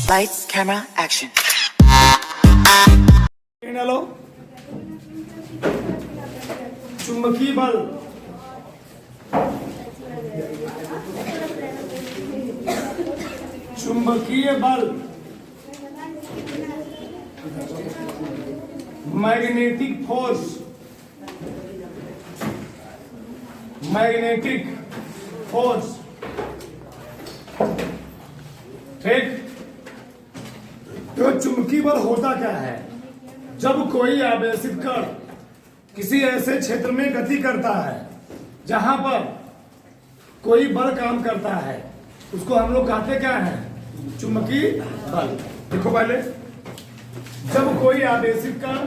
Lights, camera, action. Hello, चुंबकीय बल चुंबकीय बल मैग्नेटिक फोर्स ठीक। तो चुंबकीय बल होता क्या है? जब कोई आवेशित कण किसी ऐसे क्षेत्र में गति करता है जहां पर कोई बल काम करता है, उसको हम लोग कहते क्या है? चुंबकीय बल। देखो पहले, जब कोई आवेशित कण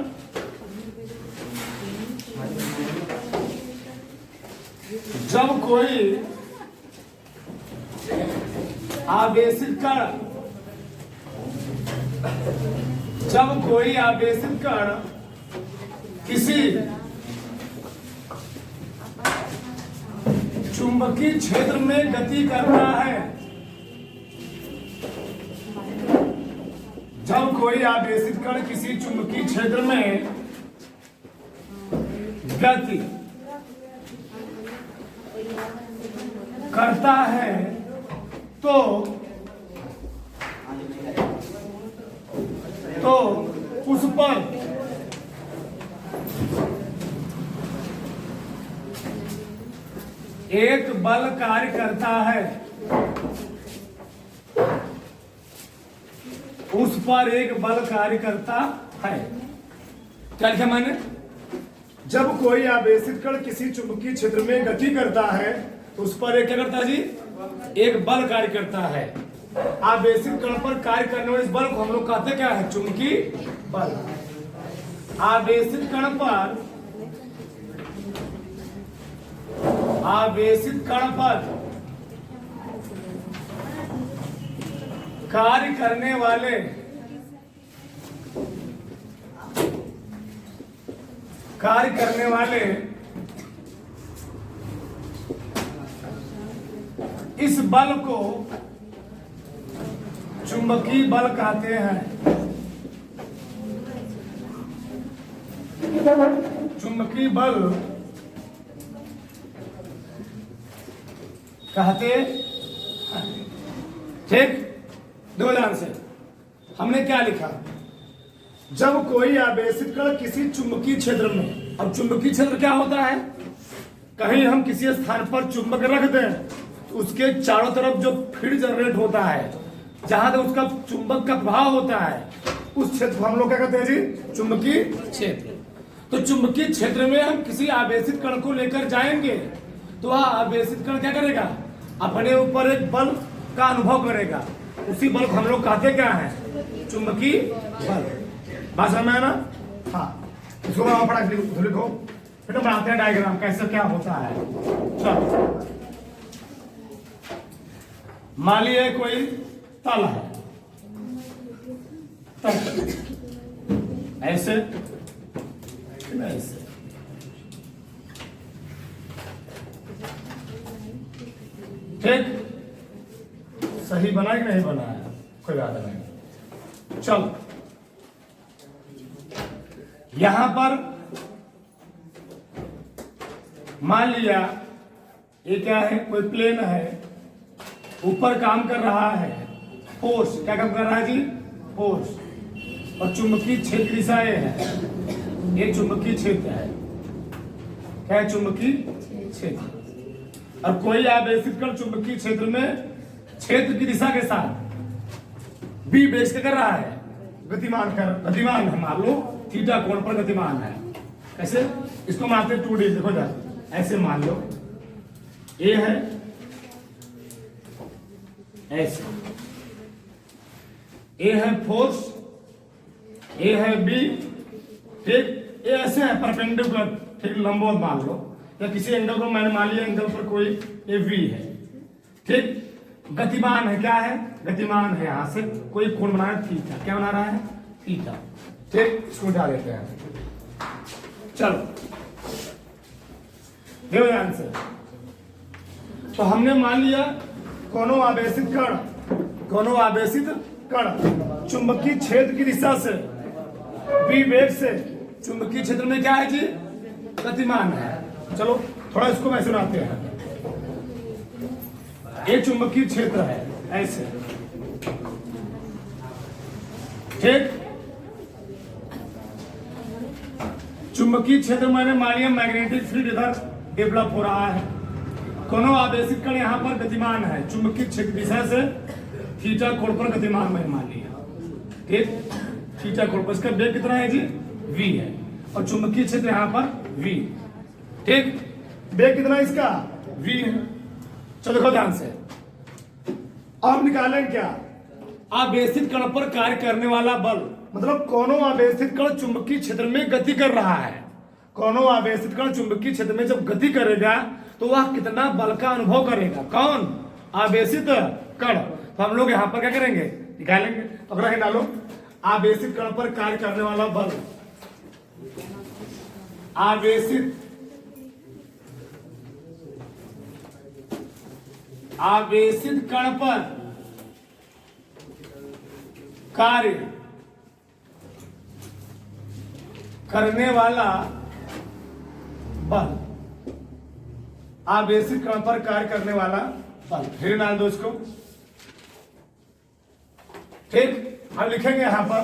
किसी चुंबकीय क्षेत्र में गति करता है, जब कोई आवेशित कण किसी चुंबकीय क्षेत्र में गति करता है तो उस पर एक बल कार्य करता है। उस पर एक बल कार्य करता है। क्या लिखा मैंने? जब कोई आवेशित कण किसी चुंबकीय क्षेत्र में गति करता है तो उस पर एक क्या करता है जी? एक बल कार्य करता है। आवेशित कण पर कार्य करने वाले इस बल को हम लोग कहते क्या है? चुंबकीय बल। आवेशित कण पर कार्य करने वाले इस बल को चुंबकीय बल कहते हैं। चुंबकीय बल कहते हैं। ठीक, दो ध्यान से हमने क्या लिखा? जब कोई आवेशित कण किसी चुंबकीय क्षेत्र में, अब चुंबकीय क्षेत्र क्या होता है? कहीं हम किसी स्थान पर चुंबक रख दें तो उसके चारों तरफ जो फील्ड जनरेट होता है, जहां तक उसका चुंबक का प्रभाव होता है, उस क्षेत्र को हम लोग क्या कहते हैं जी? चुंबकीय क्षेत्र। तो चुंबकीय क्षेत्र में हम किसी आवेशित कण को लेकर जाएंगे तो वह आवेशित कण क्या करेगा? अपने ऊपर एक बल का अनुभव करेगा। उसी बल को हम लोग कहते क्या है? चुंबकीय बल। बात समझ में आया ना? हाँ, इसको मैं पढ़ा लिखो, फिर हम बनाते हैं डायग्राम कैसे क्या होता है। चलो, मान लिया कोई तल है, ऐसे ऐसे, ठीक? सही बना कि नहीं बनाया? कोई बात नहीं। चलो, यहां पर मान लिया ये क्या है? कोई प्लेन है, ऊपर काम कर रहा है फोर्स। क्या काम कर रहा है जी? फोर्स। और चुंबकीय क्षेत्र दिशा ये है, ये चुंबकीय क्षेत्र है। क्या है? चुंबकीय क्षेत्र। और कोई आवेशित कण चुंबकीय क्षेत्र में क्षेत्र की दिशा के साथ बी बेस कर रहा है, गतिमान है। मान लो थीटा कोण पर गतिमान है। कैसे? इसको मानते 2D। देखो जरा, ऐसे मान लो ए है, ऐसे ए है फोर्स, ए है बी, ठीक? ये ऐसे है परपेंडिकुलर, ठीक? लंबवत मान लो, या किसी एंगल को मैंने मान लिया एंगल पर कोई ए वी है, ठीक? गतिमान है। क्या है? गतिमान है। यहां से कोई कोण बना है थीटा। क्या बना रहा है? थीटा। ठीक, इसको उठा लेते हैं। चलो, देखो ध्यान से। तो हमने मान लिया कोनो आवेशित कण चुंबकीय क्षेत्र की दिशा से बी वेग से चुंबकीय क्षेत्र में क्या है जी, गतिमान है। चलो थोड़ा इसको मैं सुनाते हैं। ये चुंबकीय क्षेत्र है ऐसे, ठीक। चुंबकीय क्षेत्र मैंने मानिए मैग्नेटिक फील्ड इधर डेवलप हो रहा है, कोनो आवेशित कण यहाँ पर गतिमान है, चुंबकीय क्षेत्र दिशा से थीटा कोण पर गतिमान मैंने मान लिया, ठीक। थीटा कोण पर इसका वेग कितना है जी, v है, और चुंबकीय क्षेत्र यहाँ पर v, ठीक। वेग कितना है इसका, v है। चलो देखो ध्यान से, अब निकालें क्या, आवेशित कण पर कार्य करने वाला बल, मतलब कोनो आवेशित कण चुंबकीय क्षेत्र में गति कर रहा है, कोनो आवेशित कण चुंबकीय क्षेत्र में जब गति करेगा तो वह कितना बल का अनुभव करेगा, कौन, आवेशित कण। तो हम लोग यहां पर क्या करेंगे, निकालेंगे। अगर डालो आवेशित कण पर कार्य करने वाला बल, आवेशित कण पर कार्य करने वाला बल, आवेशित कण पर कार्य करने वाला बल, फिर डाल दो इसको, ठीक। हम लिखेंगे यहां पर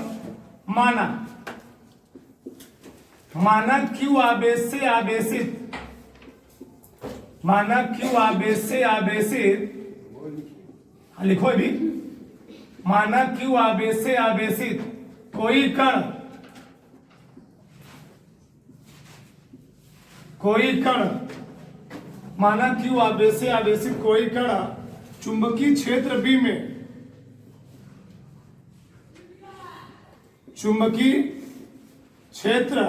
माना क्यू आवेश से आवेशित, माना क्यू आवेश से आवेशित, लिखो भी, माना क्यू आवेश से आवेशित कोई कण माना क्यू आवेश से आवेशित कोई कण चुंबकीय क्षेत्र बी में, चुंबकीय क्षेत्र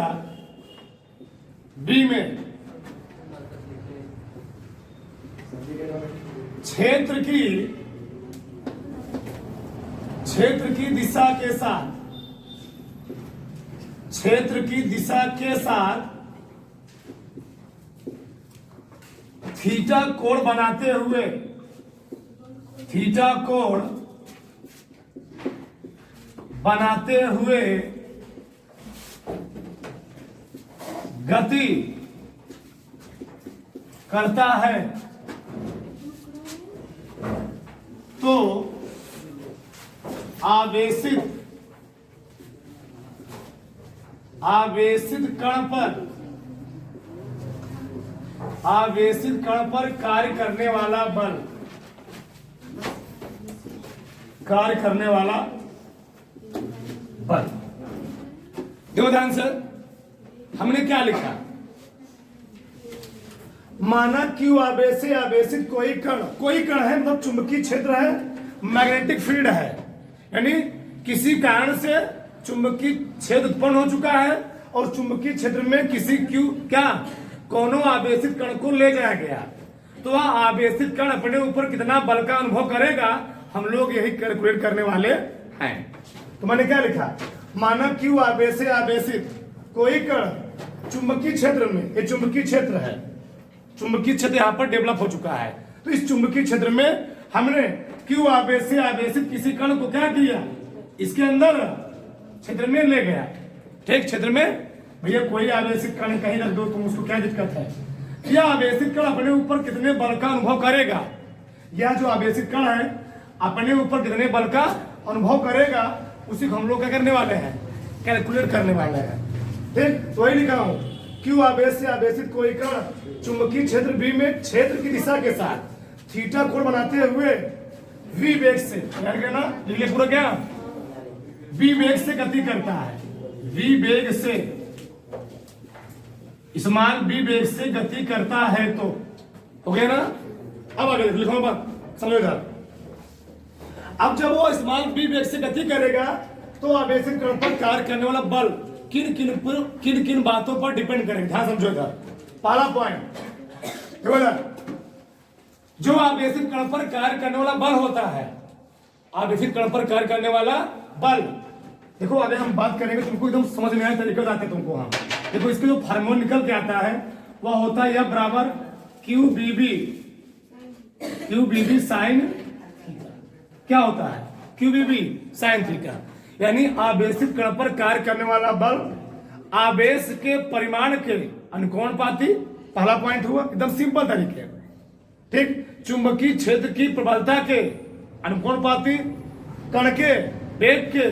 बी में क्षेत्र की दिशा के साथ, क्षेत्र की दिशा के साथ थीटा कोण बनाते हुए, थीटा कोण बनाते हुए गति करता है, तो आवेशित कण पर कार्य करने वाला बल, देखो ध्यान से, हमने क्या लिखा, माना क्यू आवेश से आवेशित कोई कण है, मतलब चुंबकीय क्षेत्र है, मैग्नेटिक फील्ड है, यानी किसी कारण से चुंबकीय क्षेत्र उत्पन्न हो चुका है और चुंबकीय क्षेत्र में किसी कोनो आवेशित कण को ले जाया गया, तो वह आवेशित कण अपने ऊपर कितना बल का अनुभव करेगा, हम लोग यही कैलकुलेट करने वाले हैं। तो मैंने क्या लिखा, माना क्यू आवेश से आवेशित कोई कण चुंबकीय क्षेत्र में, ये चुंबकीय क्षेत्र है, चुंबकीय क्षेत्र यहाँ पर डेवलप हो चुका है, तो इस चुंबकीय क्षेत्र में हमने क्यू आवेश से आवेशित किसी कण को क्या किया, इसके अंदर क्षेत्र में ले गया, ठीक। क्षेत्र में भैया कोई आवेशित कण कहीं रख दो, तुम उसको क्या दिक्कत है, यह आवेशित कण अपने ऊपर कितने बल का अनुभव करेगा, यह जो आवेशित कण है अपने ऊपर कितने बल का अनुभव करेगा, उसी को हम लोग क्या करने वाले हैं, कैलकुलेट करने वाले हैं, ठीक। तो वही लिखा हूं, क्यू आवेश से आवेशित कोई कण चुंबकीय क्षेत्र बी में क्षेत्र की दिशा के साथ थीटा कोण बनाते हुए वी वेग से, ना लिखे पूरा क्या, वी वेग से गति करता है, वी वेग से, स्मॉल वी वेग से गति करता है, तो हो गया ना। अब आगे लिखो बात, समझेगा। अब जब वो स्मॉल वी वेग से गति करेगा तो आवेशित कण पर कार्य करने वाला बल किन किन बातों पर डिपेंड करेगा, ध्यान समझो इधर। पहला पॉइंट जो आवेशित कण पर कार्य करने वाला बल होता है, आवेशित कण पर कार्य करने वाला बल, देखो अगर हम बात करेंगे तुमको एकदम समझ में आए तरीके आते हैं तुमको। हाँ देखो, इसके जो फार्मूला निकल के आता है वह होता है F बराबर क्यू बी बी साइन, क्या होता है QBB sin थीटा, यानी आवेशित कण पर कार्य करने वाला बल आवेश के परिमाण के अनुकोणपाती। पहला पॉइंट हुआ, एकदम सिंपल तरीके, ठीक। चुंबकीय क्षेत्र की प्रबलता के अनुकोणपाती, कण के वेग के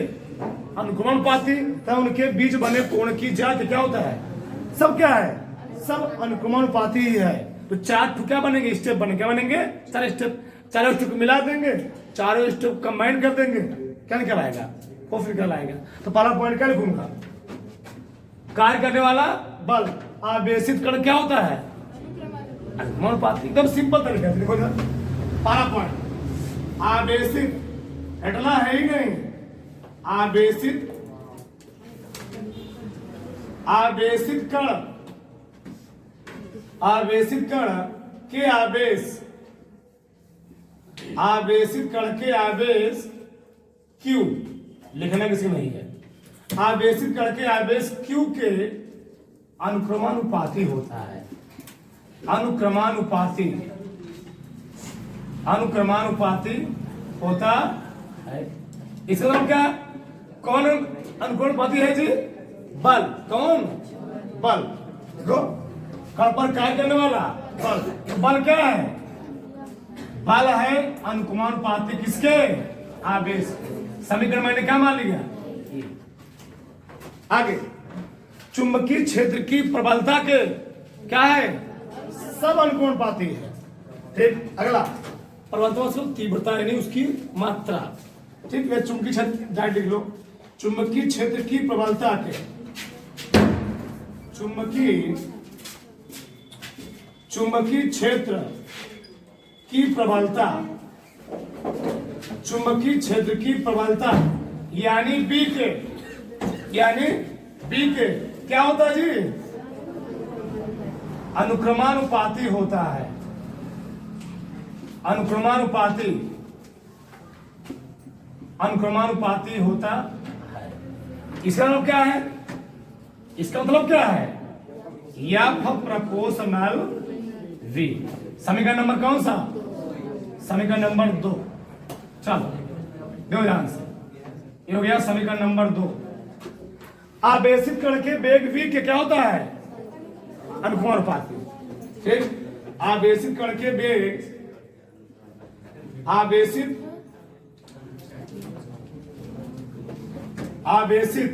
अनुक्रमणपाती तथा उनके बीच बने कोण की जाति क्या होता है, सब क्या है, सब अनुक्रमणपाती ही है। तो चार क्या बनेंगे, स्टेप बने, क्या बनेंगे, चार स्टेप, चारों स्टेप मिला देंगे, चारों स्टेप कंबाइन कर देंगे, क्या निकल आएगा, वो फिर निकल आएगा। तो पहला पॉइंट क्या लिखूंगा, कार्य करने वाला बल आवेशित कण क्या होता है, अनुक्रमणपाती। एकदम सिंपल तरीका से देखो ना, पहला पॉइंट आवेशित, हटना है ही नहीं, आवेशित कण, आवेशित कण के आवेश, आवेशित कण के आवेश Q, लिखना किसी नहीं है, आवेशित कण के आवेश Q के अनुक्रमानुपाती होता है, अनुक्रमानुपाती, अनुक्रमानुपाती होता है। इसका मतलब क्या, कौन अनुक्रमानुपाती है जी, बल, कौन, बल। देखो कण पर कार्य करने वाला बल, बल क्या है, बल है अनुक्रमानुपाती किसके, आवेश। समीकरण मैंने क्या मान लिया, आगे चुंबकीय क्षेत्र की प्रबलता के क्या है, सब अनुकोणपाती है, ठीक। अगला प्रबलता मतलब तीव्रता, यानी उसकी मात्रा, ठीक है। चुंबकीय क्षेत्र डायरेक्ट लिख लो, चुंबकीय क्षेत्र की प्रबलता के, चुंबकीय क्षेत्र की प्रबलता, चुंबकीय क्षेत्र की प्रबलता यानी बी के, यानी बी के क्या होता है जी, अनुक्रमानुपाती होता है, अनुक्रमानुपाती, अनुक्रमानुपाती होता है। इसका मतलब क्या है, इसका मतलब क्या है, एफ प्रोपोर्शनल वी। समीकरण नंबर कौन सा, समीकरण नंबर 2। चलो दो ध्यान से, ये हो गया समीकरण नंबर 2। आवेशित कण के वेग v के क्या होता है, अनुक्रमानुपाती, ठीक। आवेशित कण के वेग, आवेशित, आवेशित,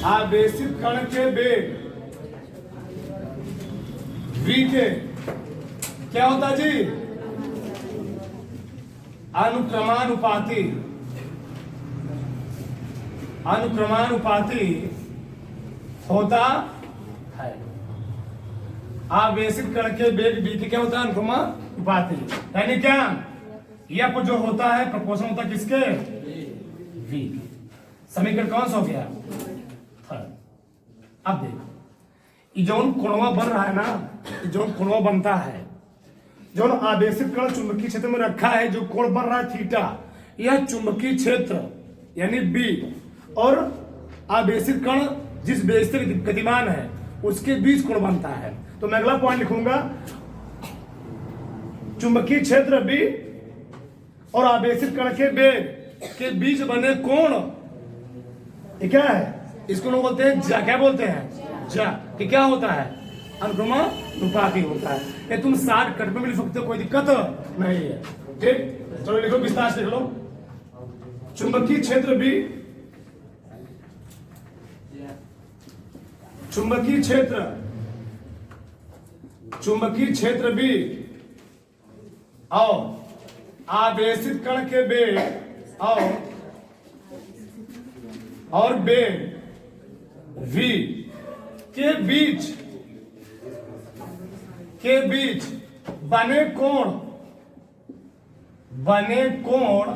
आवेशित कण के वेग v के क्या होता जी, अनुक्रमानुपाती, अनुक्रमानुपाती होता है। आवेशित कण के वेग v के क्या होता है, अनुक्रमानुपाती, यानी क्या, यह जो होता है प्रोपोर्शन होता है किसके, v। समीकरण कौन सा हो गया, थर्ड। अब देखो जोन कोणवा बन रहा है ना, जोन कोणवा बनता है, जो आवेशित कण चुंबकीय क्षेत्र में रखा है, जो कोण बन रहा है थीटा, यह चुंबकीय क्षेत्र यानी बी और आवेशित कण जिस बेस से गतिमान है उसके बीच कोण बनता है। तो मैं अगला पॉइंट लिखूंगा, चुंबकीय क्षेत्र बी और आवेशित कण के वेग के बीच बने कोण, ये क्या है, इसको लोग बोलते हैं जा, क्या बोलते हैं जा, कि क्या होता है, अनुक्रमानुपाती होता है। ये तुम 60 कट में लिख सकते हो, कोई दिक्कत नहीं है, ठीक। चलो लिखो, विस्तार से लिख लो, चुंबकीय क्षेत्र बी, चुंबकीय क्षेत्र, चुंबकीय क्षेत्र बी और आवेशित कण के वेग और वेग v के बीच बने कोण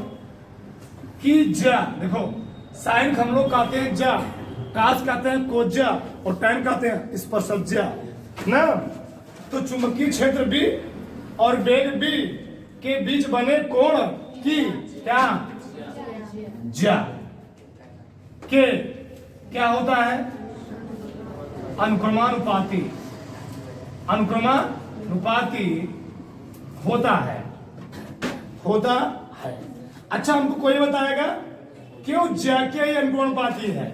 की जा, देखो साइन हम लोग कहते हैं जा, काश कहते हैं कोजा और टैन कहते हैं स्पर्शज्या ना। तो चुंबकीय क्षेत्र बी और वेग बी के बीच बने कोण की क्या, जा के क्या होता है, अनुक्रमानुपाती, अनुक्रमानुपाती होता है, होता है। अच्छा, हमको कोई बताएगा क्यों जैक के ही अनुकोणपाती है?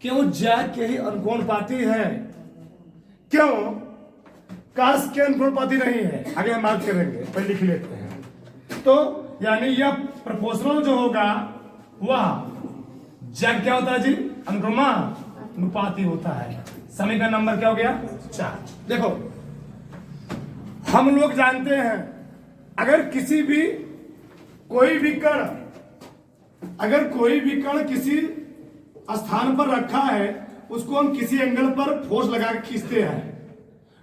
क्यों जैक के ही अनुकोणपाती है? क्यों काश के अनुकोणपाती नहीं है? आगे हम बात करेंगे, पहले लिख लेते हैं। तो यानी यह प्रोपोर्शनल जो होगा वह जैक क्या होता है जी? अनुपाती होता है। समीकरण नंबर क्या हो गया? 4। देखो, हम लोग जानते हैं अगर कोई भी कण किसी स्थान पर रखा है, उसको हम किसी एंगल पर फोर्स लगा के खींचते हैं,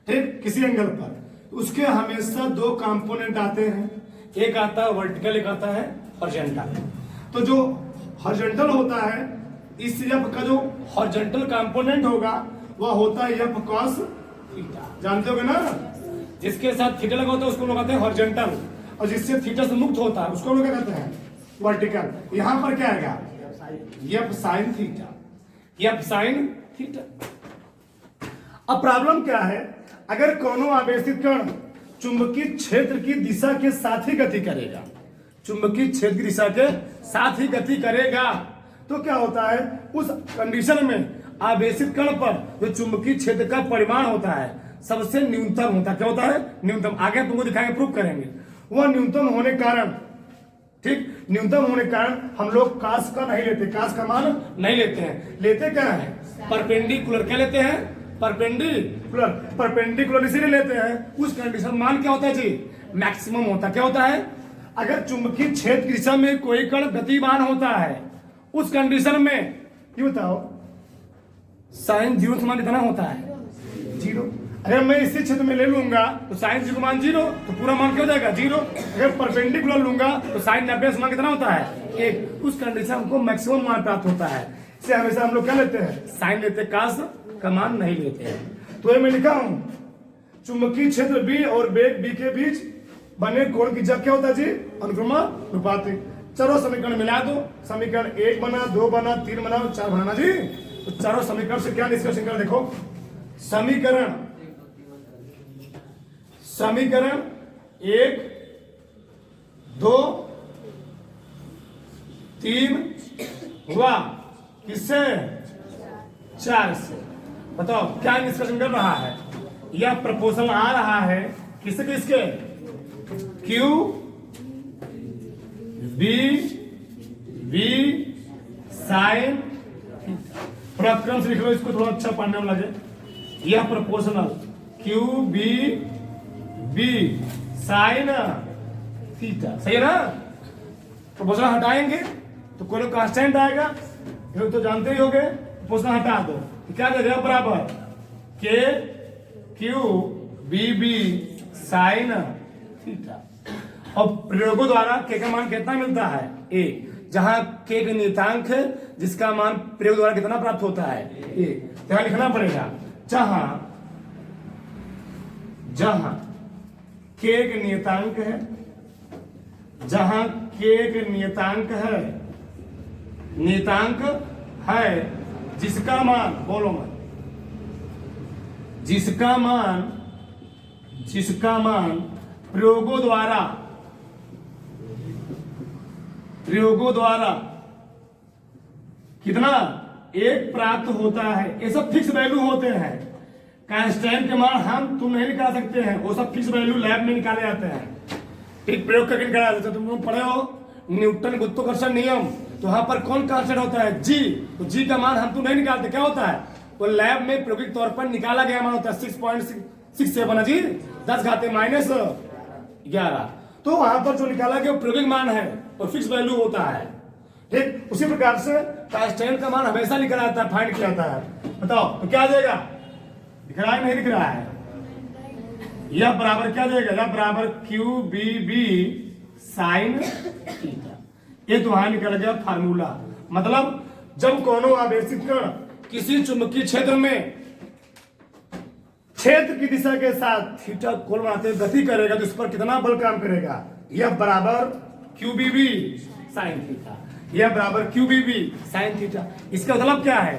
ठीक, किसी एंगल पर, उसके हमेशा दो कंपोनेंट आते हैं, एक आता है वर्टिकल, एक आता है हॉरिजॉन्टल। तो जो हॉरिजॉन्टल होता है, इस एफ का जो हॉरिजॉन्टल कंपोनेंट होगा वह होता है एफ कॉस थीटा। जानते होगे ना, जिसके साथ थीटा लगा होता है उसको लोग कहते हैं हॉरिजॉन्टल, और जिससे थीटा से मुक्त होता है उसको लोग कहते हैं वर्टिकल। यहां पर क्या आएगा? F sine theta, F sine theta. अब प्रॉब्लम क्या है? अगर कोनो आवेशित कण चुंबकीय क्षेत्र की दिशा के साथ ही गति करेगा, चुंबकीय क्षेत्र की दिशा के साथ ही गति करेगा, तो क्या होता है? उस कंडीशन में आवेशित कण पर जो चुंबकीय क्षेत्र का परिमाण होता है सबसे न्यूनतम होता है। क्या होता है? न्यूनतम। आगे तुमको दिखाएंगे, प्रूफ करेंगे। वह न्यूनतम होने कारण, ठीक, न्यूनतम होने कारण हम लोग काश का नहीं लेते, काश का मान नहीं लेते हैं। लेते क्या है? परपेंडिकुलर। क्या लेते हैं? परपेंडिकुलर। परपेंडिकुलर इसीलिए लेते हैं, उस कंडीशन मान क्या होता है जी? मैक्सिमम होता है। क्या होता है? अगर चुंबकीय क्षेत्र की दिशा में कोई कण गतिमान होता है, उस कंडीशन में ये बताओ साइन 0 मान कितना होता है? 0। अगर मैं इसी क्षेत्र में ले लूंगा तो साइन 0 मान 0, तो पूरा मान क्या हो जाएगा? 0। अगर परपेंडिकुलर लूंगा तो साइन 90 मान कितना होता है? 1। उस कंडीशन हमको मैक्सिमम मान प्राप्त होता है। इसे हमेशा हम लोग क्या लेते हैं? साइन लेते हैं, काश का मान नहीं लेते हैं। तो ये मैं लिखा हूं, चुंबकीय क्षेत्र बी और वेग बी के बीच बने कोण की जब क्या होता है जी? अनुक्रमानुपाती। चलो समीकरण मिला दो, समीकरण 1 बना, 2 बना, 3 बना, 4 बनाना जी। तो चारों समीकरण से क्या निष्कर्ष निकला? देखो, समीकरण 1, 2, 3 हुआ किससे? 4 से। बताओ क्या निष्कर्ष निकल रहा है? यह प्रपोजल आ रहा है किससे? किसके? Q B sine. थोड़ा क्रम से लिख लो इसको, थोड़ा अच्छा पढ़ने में लगे। यह proportional Q B sine theta, सही है ना? प्रोपोर्शनल हटाएंगे तो कोई कांस्टेंट आएगा, ये तो जानते ही होगे। प्रोपोर्शनल हटा दो तो क्या देगा? बराबर के क्यू बी साइन थीटा। और प्रयोगों द्वारा के का मान कितना मिलता है? 1। जहां के का नियतांक है जिसका मान प्रयोग द्वारा कितना प्राप्त होता है? 1। तो लिखना पड़ेगा जहां के का नियतांक है, जहां के का नियतांक है जिसका मान, बोलो मत, जिसका मान प्रयोगों द्वारा कितना? 1 प्राप्त होता है। ये सब फिक्स वैल्यू होते हैं। कांस्टेंट के मान हम तुम नहीं निकाल सकते हैं, वो सब फिक्स वैल्यू लैब में निकाले जाते हैं, ठीक, प्रयोग करके निकाला जाता है। तुम लोग पढ़े हो न्यूटन गुरुत्वाकर्षण नियम, तो वहां पर कौन कांस्टेंट होता है? जी। तो जी का मान हम तो नहीं निकालते, क्या होता है? वो लैब में प्रायोगिक तौर पर निकाला गया मान होता है 6.67 जी, 10 घाते -11। तो वहां पर जो निकाला गया वो प्रायोगिक मान है और फिक्स वैल्यू होता है, ठीक। उसी प्रकार से कांस्टेंट का मान हमेशा निकला आता है, फाइंड किया जाता है। बताओ तो क्या देगा? दिख रहा है नहीं दिख रहा है? यह बराबर क्या देगा? यह बराबर क्यू बी साइन थीटा। ये तो वहां निकल गया फार्मूला। मतलब जब कोनो आवेशित कण किसी चुंबकीय क्षेत्र में क्षेत्र की दिशा के साथ थीटा कोण बनाते गति करेगा तो इस पर कितना बल काम करेगा? यह बराबर क्यू बी साइन थीटा, यह बराबर क्यू बी साइन थीटा। इसका मतलब क्या है?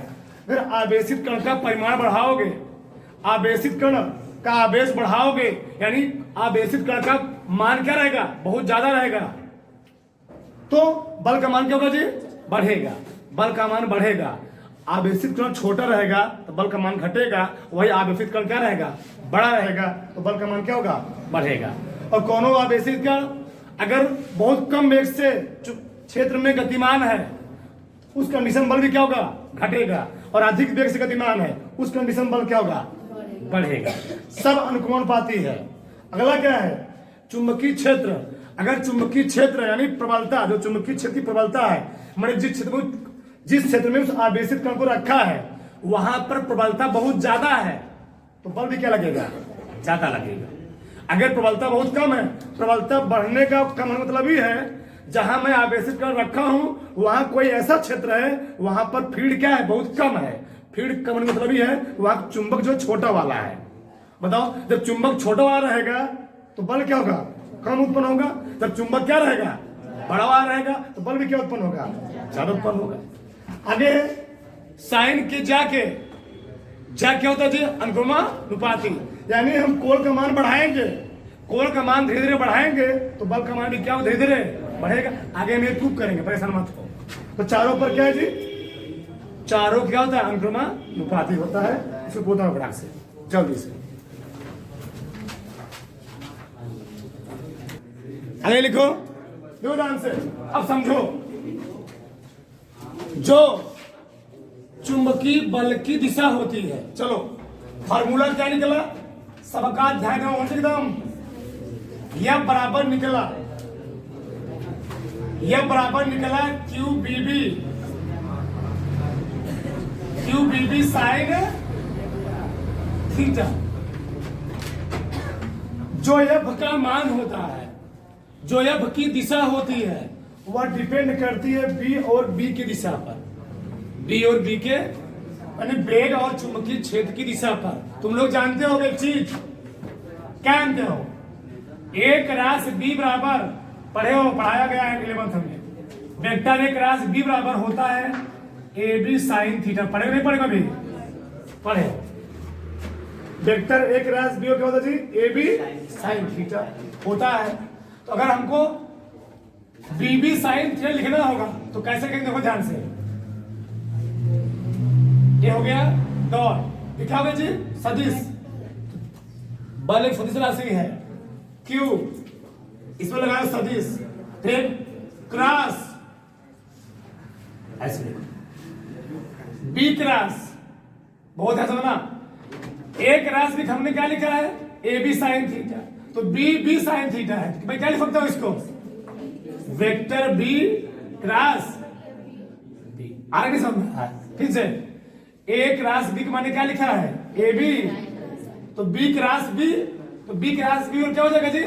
अगर आवेशित कण का परिमाण बढ़ाओगे, आवेशित कण का आवेश बढ़ाओगे, यानी आवेशित कण का मान क्या रहेगा? बहुत ज्यादा रहेगा, तो बल का मान क्या होगा जी, बढ़ेगा, बल का मान बढ़ेगा। आवेशित कण छोटा रहेगा तो बल का मान घटेगा, वही आवेशित कण क्या रहेगा, बड़ा रहेगा, तो बल का मान क्या होगा, बढ़ेगा। और कोनो आवेशित कण अगर बहुत कम वेग से क्षेत्र में गतिमान है, उस कंडीशन बल भी क्या होगा, घटेगा। और अधिक वेग से गतिमान है, उस कंडीशन बल क्या होगा, बढ़ेगा। सब अनुक्रमणपाती है। अगला क्या है, चुंबकीय क्षेत्र। अगर चुंबकीय क्षेत्र यानी प्रबलता, जो चुंबकीय क्षेत्र की प्रबलता है, मैंने जिस क्षेत्र में उस आवेशित कण को रखा है वहां पर प्रबलता बहुत ज्यादा है, तो बल भी क्या लगेगा, ज्यादा लगेगा। अगर प्रबलता बहुत कम है, प्रबलता बढ़ने का कम मतलब ही है जहां मैं आवेशित कण रखा हूं वहां कोई ऐसा क्षेत्र है वहां पर फील्ड क्या है, बहुत कम है। फील्ड कम मतलब ही है वहां चुंबक जो छोटा वाला है। बताओ, जब चुंबक छोटा वाला रहेगा तो बल क्या होगा, कम उत्पन्न होगा। जब चुंबक क्या रहेगा, बड़ा वाला रहेगा, तो बल भी क्या उत्पन्न होगा, ज्यादा उत्पन्न होगा। आगे साइन के जा क्या होता है जी, अनुक्रमानुपाती। यानी हम कोण का मान बढ़ाएंगे, कोण का मान धीरे धीरे बढ़ाएंगे तो बल का मान भी क्या धीरे धीरे बढ़ेगा। आगे हम ये प्रूव करेंगे, परेशान मत हो। तो चारों पर क्या है जी, चारों क्या होता है, अनुक्रमानुपाती होता है। इसको बोलता हूं से जल्दी से आगे लिखो, दो ध्यान से। अब समझो, जो चुंबकीय बल की दिशा होती है, चलो फार्मूला क्या निकला, सबका ध्यान एकदम, यह बराबर निकला, यह बराबर निकला क्यू बी साइन थीटा। जो एफ का मान होता है, जो एफ की दिशा होती है, वह डिपेंड करती है बी और बी की दिशा पर, बी और बी के यानी वेग और चुंबकीय क्षेत्र की दिशा पर। तुम लोग जानते हो एक चीज, क्या जानते हो, एक राशि बी बराबर पढ़ाया गया है 11th में, वेक्टर एक राशि बी बराबर होता है ए बी साइन थीटा। पढ़े नहीं पढ़े कभी, पढ़े। वेक्टर एक राशि बी क्या होता है जी, ए बी साइन थीटा होता है। तो अगर हमको बी बी साइन थीटा लिखना होगा तो कैसे करेंगे, देखो ध्यान से। ये हो गया डॉट, लिखा होगा जी सदिश, बल एक सदिश राशि है क्यू, इसमें लगाया सदिश, फिर क्रॉस, ऐसे बी क्रॉस, बहुत है समझना। एक राशि भी हमने क्या लिखा है, ए बी साइन थीटा, तो बी बी साइन थीटा है। मैं क्या लिख सकता हूं इसको, वेक्टर बी क्रॉस बी। आगे नहीं समझ, फिर से एक क्रॉस बी के माने क्या लिखा है, ए बी, तो बी क्रॉस बी, तो बी क्रॉस बी और क्या हो जाएगा जी,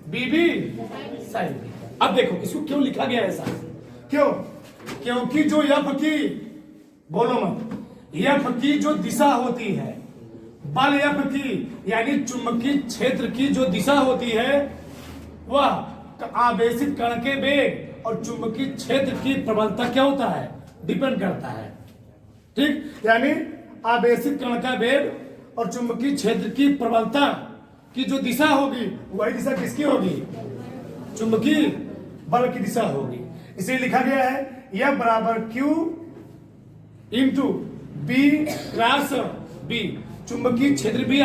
बी बी साइन बी। अब देखो इसको क्यों लिखा गया ऐसा, क्यों, क्योंकि जो एफ की, बोलो मत, एफ की जो दिशा होती है, बल एफ की यानी चुंबकीय क्षेत्र की जो दिशा होती है, वह आवेशित कण के वेग और चुंबकीय क्षेत्र की प्रबलता क्या होता है, डिपेंड करता है। ठीक, यानी आवेशित कण का वेग और चुंबकीय क्षेत्र की प्रबलता की जो दिशा होगी, वही दिशा किसकी होगी, चुंबकीय बल की दिशा होगी। इसे लिखा गया है यह बराबर Q into B cross B. चुंबकीय क्षेत्र भी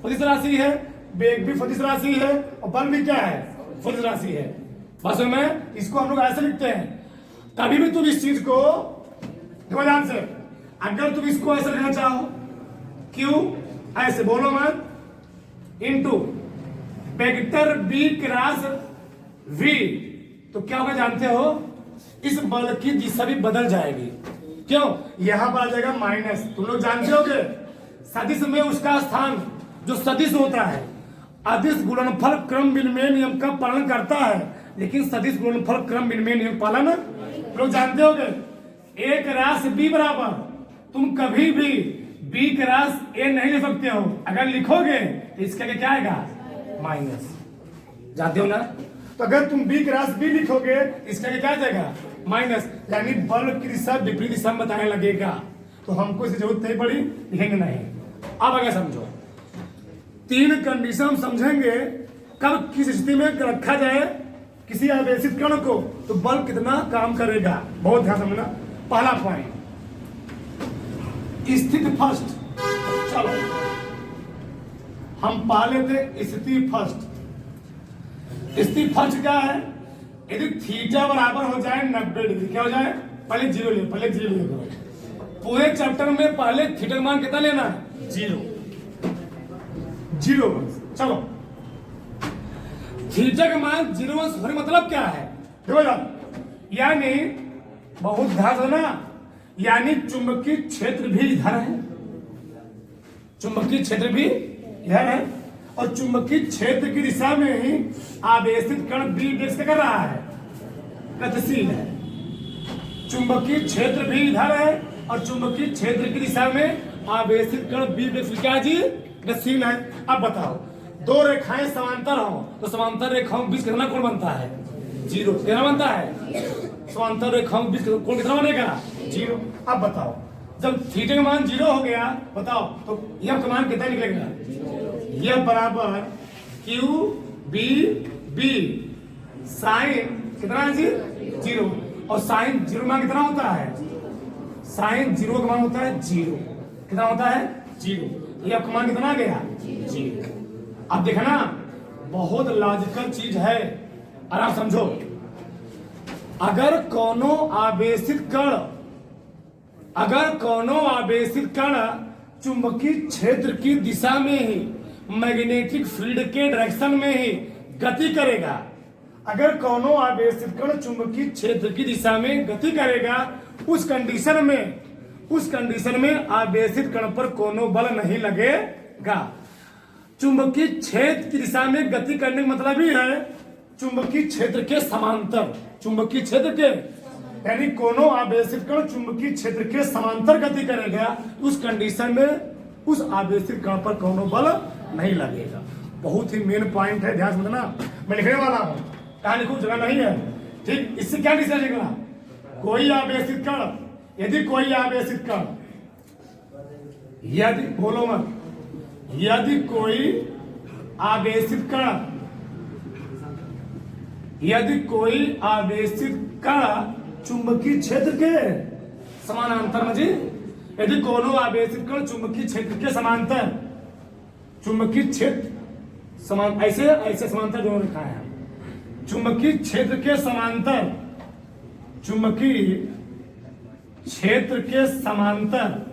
फदिश राशि है, वेग भी फदिश राशि है, और बल भी क्या है, फदिश राशि है। बस में इसको हम लोग ऐसे लिखते हैं। कभी भी तुम इस चीज को देखो ध्यान से, अगर तुम इसको ऐसे लिखना चाहो, Q ऐसे बोलो मत, into vector B cross V, तो क्या होगा जानते हो, इस बल की दिशा भी बदल जाएगी। क्यों, यहां पर आ जाएगा माइनस। तुम लोग जानते होगे सदिश में उसका स्थान जो सदिश होता है, अदिश गुणनफल क्रम विनिमय नियम का पालन करता है, लेकिन सदिश गुणनफल क्रम विनिमय नियम पालन लोग जानते होगे। एक राशि बी बराबर, तुम कभी भी बी क्रॉस ए नहीं लिख सकते हो, अगर लिखोगे तो इसका क्या आएगा, माइनस। जानते हो ना, तो अगर तुम बी क्रॉस बी लिखोगे इसका क्या आ जाएगा, माइनस, यानी बल की दिशा विपरीत दिशा में बताने लगेगा। तो हमको इसकी जरूरत नहीं पड़ी, लिखेंगे नहीं। अब अगर समझो, तीन कंडीशन हम समझेंगे कब किस स्थिति में रखा जाए किसी आवेशित कण को तो बल कितना काम करेगा, बहुत ध्यान समझना। पहला पॉइंट स्थिति फर्स्ट, चलो हम पा लेते स्थिति फर्स्ट। स्थिति फर्स्ट क्या है, यदि थीटा बराबर हो जाए 90 डिग्री, क्या हो जाए, पहले जीरो ले, पहले जीरो ले। पूरे चैप्टर में पहले थीटा का मान कितना लेना है, जीरो, जीरो। चलो थीटा का मान जीरो होने मतलब क्या है, देखो यानी बहुत ध्यान देना, यानी चुंबकीय क्षेत्र भी इधर है, चुंबकीय क्षेत्र भी इधर है, और चुंबकीय क्षेत्र की दिशा में ही आवेशित कण बी वेग से कर रहा है, गतिशील है। चुंबकीय क्षेत्र भी इधर है और चुंबकीय क्षेत्र की दिशा में आवेशित कण बी वेग से क्या जी, गतिशील है। अब बताओ, दो रेखाएं समांतर हो तो समांतर रेखाओं के बीच कितना कोण बनता है, जीरो। कितना बनता है, समांतर रेखाओं के बीच कोण कितना बनेगा, जीरो। अब बताओ जब थीटा का मान जीरो हो गया, बताओ तो यह का मान कितना निकलेगा, यह बराबर क्यू बी बी साइन कितना है जी, जीरो। और साइन जीरो मान कितना होता है, साइन जीरो का मान होता है जीरो, कितना होता है, जीरो। यह का मान कितना आ गया, जीरो। अब देखना बहुत लॉजिकल चीज है, आराम समझो। अगर कोनो आवेशित कण चुंबकीय क्षेत्र की दिशा में ही मैग्नेटिक फील्ड के डायरेक्शन में ही गति करेगा, अगर कोनो आवेशित कण चुंबकीय क्षेत्र की दिशा में गति करेगा, उस कंडीशन में आवेशित कण पर कोनो बल नहीं लगेगा। चुंबकीय क्षेत्र की दिशा में गति करने का मतलब ही है चुंबकीय क्षेत्र के समांतर, चुंबकीय क्षेत्र के, यानी कोनो आवेशित कण चुंबकीय क्षेत्र के समांतर गति करेगा, उस कंडीशन में उस आवेशित कण पर कोनो बल नहीं लगेगा। बहुत ही मेन पॉइंट है, ध्यान समझना। मैं लिखने वाला हूं, कहां लिखूं, जगह नहीं है, ठीक। इससे क्या डिसीजन निकला, कोई आवेशित कण, यदि कोई आवेशित कण, यदि बोलो मत, यदि कोई आवेशित कण, यदि कोई आवेशित कण चुंबकीय क्षेत्र के समानांतर में जी, यदि कोनो आवेशित कण चुंबकीय क्षेत्र के समांतर, चुंबकीय क्षेत्र समान, ऐसे ऐसे समांतर दोनों लिखा है, चुंबकीय क्षेत्र के समांतर, चुंबकीय क्षेत्र के समांतर,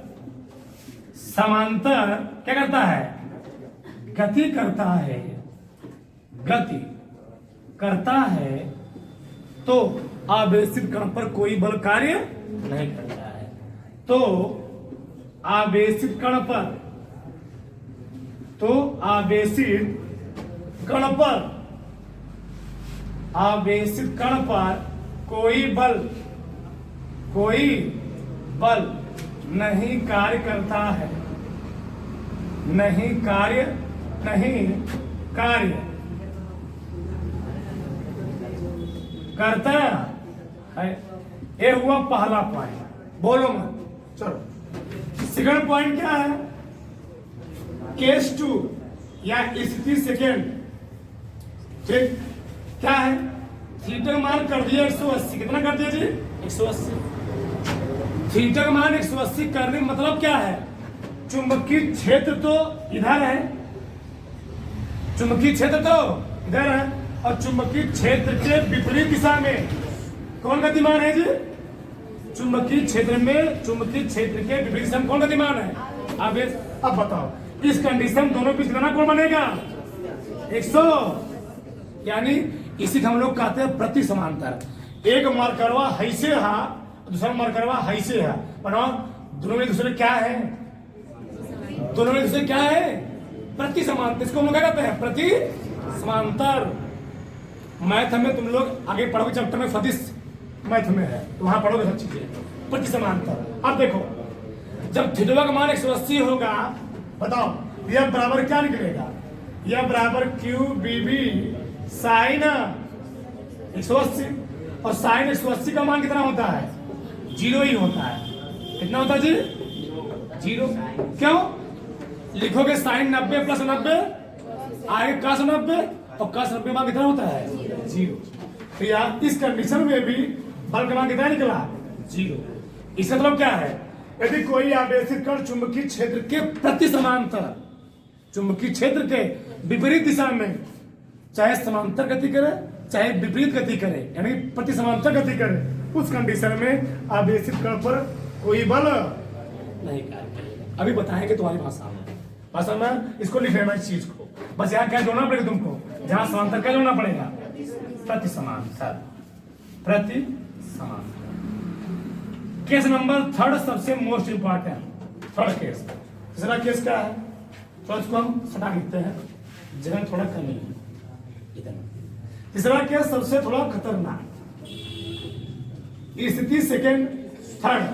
समांतर क्या करता है, गति करता है, गति करता है, तो आवेशित कण पर कोई बल कार्य नहीं करता है। तो आवेशित कण पर, तो आवेशित कण पर, आवेशित कण पर कोई बल नहीं कार्य करता है, नहीं कार्य करता है। ये हुआ पहला पॉइंट, बोलो मत। चलो सेकंड पॉइंट क्या है, केस 2 या स्थिति सेकेंड, ठीक। क्या है, थीटा मान कर दिया 180, कितना कर दिया जी, 180। थीटा का मान 180 करने का मतलब क्या है, चुंबकीय क्षेत्र तो इधर है, चुंबकीय क्षेत्र तो इधर है, और चुंबकीय क्षेत्र के विपरीत दिशा में कौन गतिमान है जी, चुंबकीय क्षेत्र में, चुंबकीय क्षेत्र के विपरीत दिशा में कौन गतिमान है, आवेश। अब बताओ इस कंडीशन दोनों बीच कितना कोण बनेगा, 100, यानी इसी को हम लोग कहते हैं प्रति समांतर। एक मरकरवा हैसे हा, दूसरा मरकरवा हैसे है, बनाओ दोनों में दूसरे क्या है, दोनों में दूसरे क्या है, प्रति समांतर। इसको हम लोग क्या कहते हैं, प्रति समांतर। मैथ में तुम लोग आगे पढ़ोगे, चैप्टर में सदिश मैथ में है, तो वहां पढ़ोगे सब चीजें, प्रति समांतर। अब देखो जब थीटा का मान 180 होगा, बताओ यह बराबर क्या निकलेगा, यह बराबर क्यू बी बी साइन 180, और साइन 180 का मान कितना होता है, जीरो ही होता है। कितना होता है जी, जीरो। क्यों लिखोगे साइन 90 प्लस 90 आगे cos 90, और cos 90 मान कितना होता है, जीरो। तो यार इस कंडीशन में भी बल का मान कितना निकला? 0। इसका मतलब क्या है? यदि कोई आवेशित कण चुंबकीय क्षेत्र के प्रति समांतर, चुंबकीय क्षेत्र के विपरीत दिशा में चाहे समांतर गति करे चाहे विपरीत गति करे, यानी प्रति समांतर गति करे, उस कंडीशन में आवेशित कण पर कोई बल नहीं कार्य करेगा। अभी बताएंगे तुम्हारी भाषा में इसको लिख लेना इस चीज को। बस यहाँ क्या जोड़ना पड़ेगा तुमको? जहां समांतर क्या जोड़ना पड़ेगा? प्रति समांतर, प्रति समांतर। केस नंबर 3 सबसे मोस्ट इंपॉर्टेंट, थर्ड केस। तीसरा केस क्या है? तो इसको हम सटा लिखते हैं, जगह थोड़ा कमी है इतना। तीसरा केस सबसे थोड़ा खतरनाक स्थिति, सेकेंड थर्ड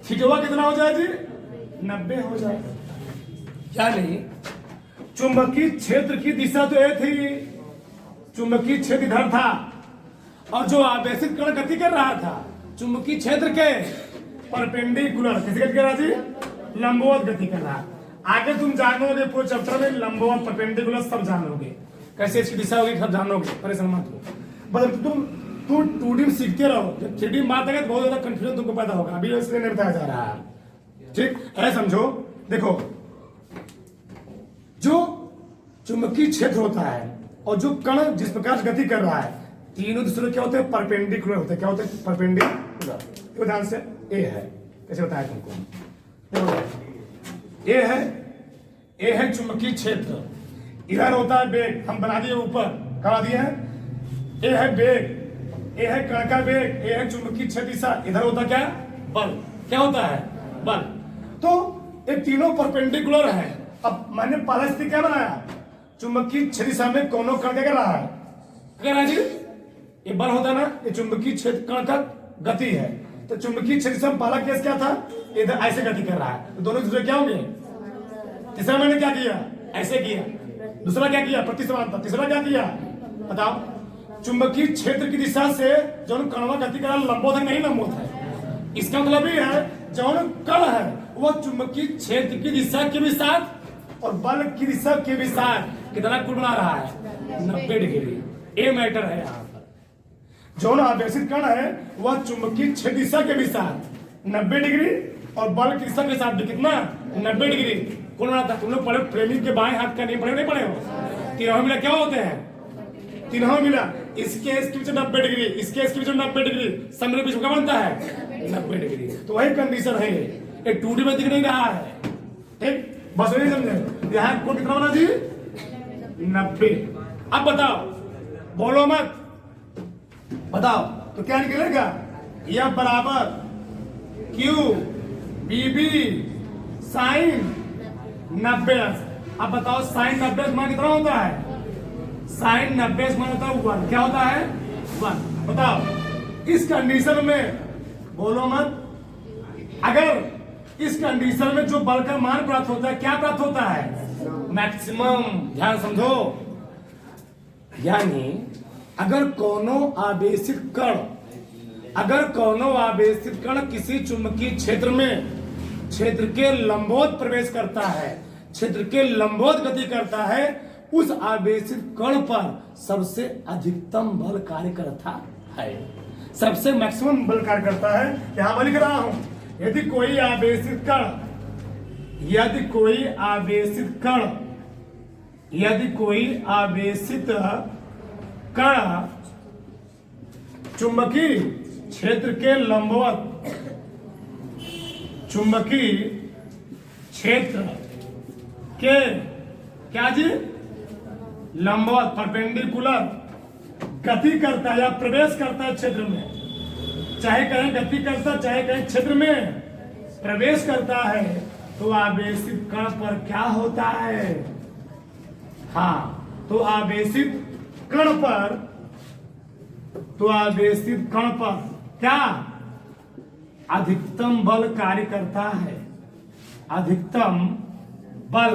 थीटा कितना हो जाए जी? 90 हो जाए। क्या नहीं, चुंबकीय क्षेत्र की दिशा तो ये थी, चुंबकीय क्षेत्र इधर था और जो आवेशित कण गति कर रहा था चुंबकीय क्षेत्र के परपेंडिकुलर, किसी गति कर रहा जी? लंबवत गति कर रहा। आगे तुम जानोगे पूरे चैप्टर में लंबवत परपेंडिकुलर सब जानोगे, कैसे इसकी दिशा होगी सब जानोगे, परेशान मत हो। बस तुम 2D में सीखते रहो, जब 3D में बात आएगा तो बहुत ज्यादा कंफ्यूजन तुमको पैदा होगा, अभी इसलिए नहीं बताया जा रहा है। ठीक है, समझो। देखो, जो चुंबकीय क्षेत्र होता है और जो कण जिस प्रकार से गति कर रहा है, तीनों दूसरे क्या होते हैं? परपेंडिकुलर होते हैं। क्या होते हैं? परपेंडिकुलर। ध्यान से, ए है, कैसे बताया तुमको? ए है चुंबकीय क्षेत्र, इधर होता है वेग, हम बना दिए ऊपर, कहा दिए हैं। ए है वेग, ए है कण का वेग, ए है चुंबकीय क्षेत्र दिशा, इधर होता क्या? बल। क्या होता है? बल। तो ये तीनों परपेंडिकुलर है। अब मैंने पहला स्थिति क्या बनाया? चुंबकीय क्षेत्र दिशा में कोनो कण क्या कर रहा है? क्या जी? ये बल होता है ना, ये चुंबकीय क्षेत्र कण का गति है। तो चुंबकीय क्षेत्र दिशा में पहला केस क्या था? इधर ऐसे गति कर रहा है, तो दोनों दूसरे क्या होंगे? तीसरा मैंने क्या किया? ऐसे किया। दूसरा क्या किया? प्रति समांतर। तीसरा क्या किया? बताओ। चुंबकीय क्षेत्र की दिशा से जो कणवा गति कर रहा है लंबवत है नहीं लंबवत है? इसका मतलब ये है जो कण है वह चुंबकीय क्षेत्र की दिशा के भी साथ और बल की दिशा के भी साथ कितना कोण बना रहा है? 90 डिग्री। ये मैटर है यहाँ पर। जो आवेशित कण है वह चुंबकीय क्षेत्र दिशा के भी साथ 90 डिग्री और बल की दिशा के साथ भी कितना? 90 डिग्री कोण बनाता है। तुम लोग पढ़े फ्लेमिंग के बाएं हाथ का नहीं पढ़े? नहीं पढ़े हो? तीनों मिला क्या होते हैं? तीनों मिला इसके इसके बीच 90 डिग्री, इसके इसके बीच 90 डिग्री, सब बीच क्या बनता है? 90 डिग्री। तो वही कंडीशन है, ये 2D में दिख नहीं रहा है। ठीक, बस नहीं समझे? यहाँ कोण कितना बना जी? 90। अब बताओ, बोलो मत, बताओ तो क्या निकलेगा? यह बराबर Q BB साइन 90। अब बताओ साइन 90 मान कितना होता है? साइन 90 मान होता है 1। क्या होता है? 1। बताओ इस कंडीशन में, बोलो मत, अगर इस कंडीशन में जो बल का मान प्राप्त होता है क्या प्राप्त होता है? मैक्सिमम। ध्यान समझो, यानी अगर कोनो आवेशित कण किसी चुंबकीय क्षेत्र में क्षेत्र के लंबवत प्रवेश करता है, क्षेत्र के लंबवत गति करता है, उस आवेशित कण पर सबसे अधिकतम बल कार्य करता है, सबसे मैक्सिमम बल कार्य करता है। यहां मैं लिख रहा हूं, यदि कोई आवेशित कण चुंबकीय क्षेत्र के लंबवत, चुंबकीय क्षेत्र के क्या जी? लंबवत, परपेंडिकुलर गति करता है या प्रवेश करता है क्षेत्र में, चाहे कहीं गति करता चाहे कहीं क्षेत्र में प्रवेश करता है, तो आवेशित कण पर क्या होता है? हाँ, तो आवेशित कण पर क्या? अधिकतम बल कार्य करता है, अधिकतम बल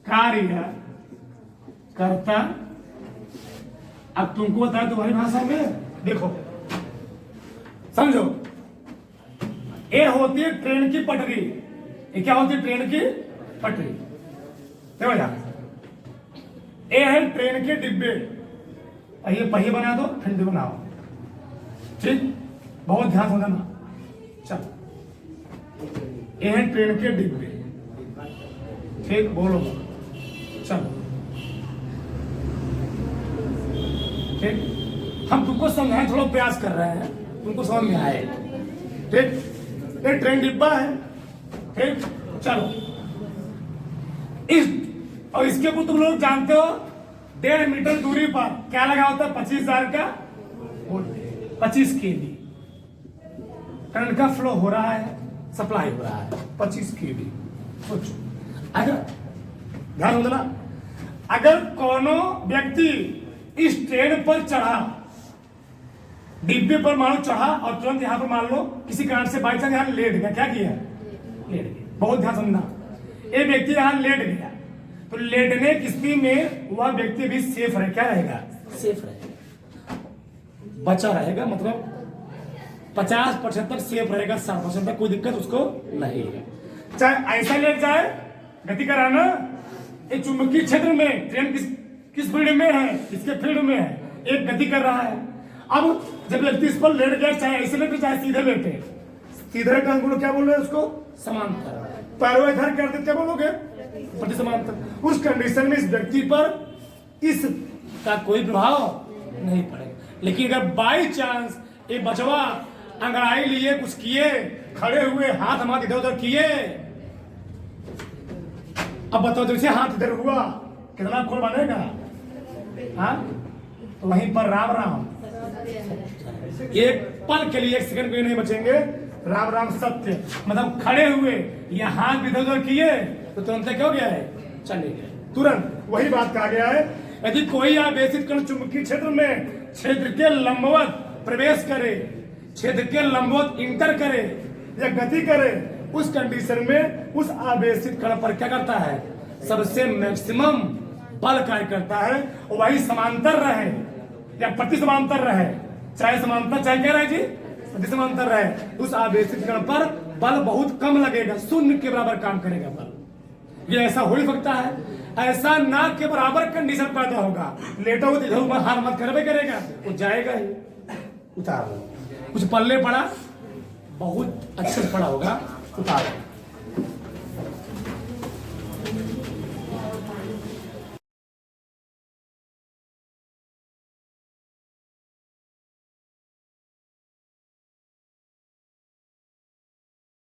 कार्य करता। अब तुमको बताया तुम्हारी भाषा में, देखो समझो, ये होती है ट्रेन की पटरी। ये क्या होती है? ट्रेन की पटरी। देखो यार, ये है ट्रेन के डिब्बे, पहिए पहिए बना दो, ठंडे बनाओ, ठीक, बहुत ध्यान से देना। चलो ये हैं ट्रेन के डिब्बे, ठीक, बोलो चलो, ठीक, हम तुमको समझाएं, थोड़ा प्रयास कर रहे हैं, तुमको समझ में आए, ठीक। ये ट्रेन डिब्बा है, ठीक, चलो इस और इसके ऊपर तुम लोग जानते हो 1.5 मीटर दूरी पर क्या लगा होता है? 25,000 का 25 kV करंट का फ्लो हो रहा है, सप्लाई हो रहा है 25 kV। सोचो, अगर ध्यान देना, अगर कोनो व्यक्ति इस ट्रेन पर चढ़ा, डिब्बे पर मान लो चढ़ा और तुरंत यहां पर मान लो किसी कारण से बाई चांस यहां लेट गया, क्या किया? लेट गया। बहुत ध्यान समझना, ये व्यक्ति यहां लेट गया तो लेटने की स्थिति में वह व्यक्ति भी सेफ रहे, क्या रहेगा? सेफ रहेगा, बचा रहेगा, मतलब 50% तक सेफ रहेगा, 60% तक कोई दिक्कत उसको नहीं है। चाहे ऐसा लेट जाए, गति कराना, एक चुंबकीय क्षेत्र में ट्रेन किस फील्ड में है? इसके फील्ड में है, एक गति कर रहा है। अब जब व्यक्ति इस पर लेट गया, चाहे ऐसे लेटे चाहे सीधे लेटे, सीधे लेटे हम क्या बोल रहे हैं उसको? समांतर। पैरों इधर कर देते, क्या बोलोगे? प्रति समांतर। उस कंडीशन में इस व्यक्ति पर इस का कोई प्रभाव नहीं पड़ेगा। लेकिन अगर बाई चांस ये बचवा अंगड़ाई लिए, कुछ किए, खड़े हुए, हाथ हाथ इधर उधर किए, अब बताओ जैसे हाथ इधर हुआ कितना खोल बनेगा? हाँ, तो वहीं पर राम राम, एक पल के लिए, एक सेकंड के नहीं बचेंगे, राम राम सत्य। मतलब खड़े हुए या हाथ इधर उधर किए तो तुरंत क्या हो गया है? चले गए, तुरंत। वही बात कहा गया है, यदि कोई आवेशित कण चुंबकीय क्षेत्र में क्षेत्र के लंबवत प्रवेश करे, क्षेत्र के लंबवत इंटर करे या गति करे, उस कंडीशन में उस आवेशित कण पर क्या करता है? सबसे मैक्सिमम बल कार्य करता है। वही समांतर रहे या प्रति समांतर रहे, चाहे समांतर चाहे क्या रहे जी, प्रति समांतर रहे, उस आवेशित कण पर बल बहुत कम लगेगा, शून्य के बराबर काम करेगा बल। ये ऐसा हो ही सकता है, ऐसा ना के बराबर कंडीशन पैदा होगा, लेटा हो इधर ऊपर हाथ मत करवे करेगा, वो जाएगा ही। उतार लो, कुछ पल्ले पड़ा, बहुत अच्छे से पड़ा होगा, उतार लो।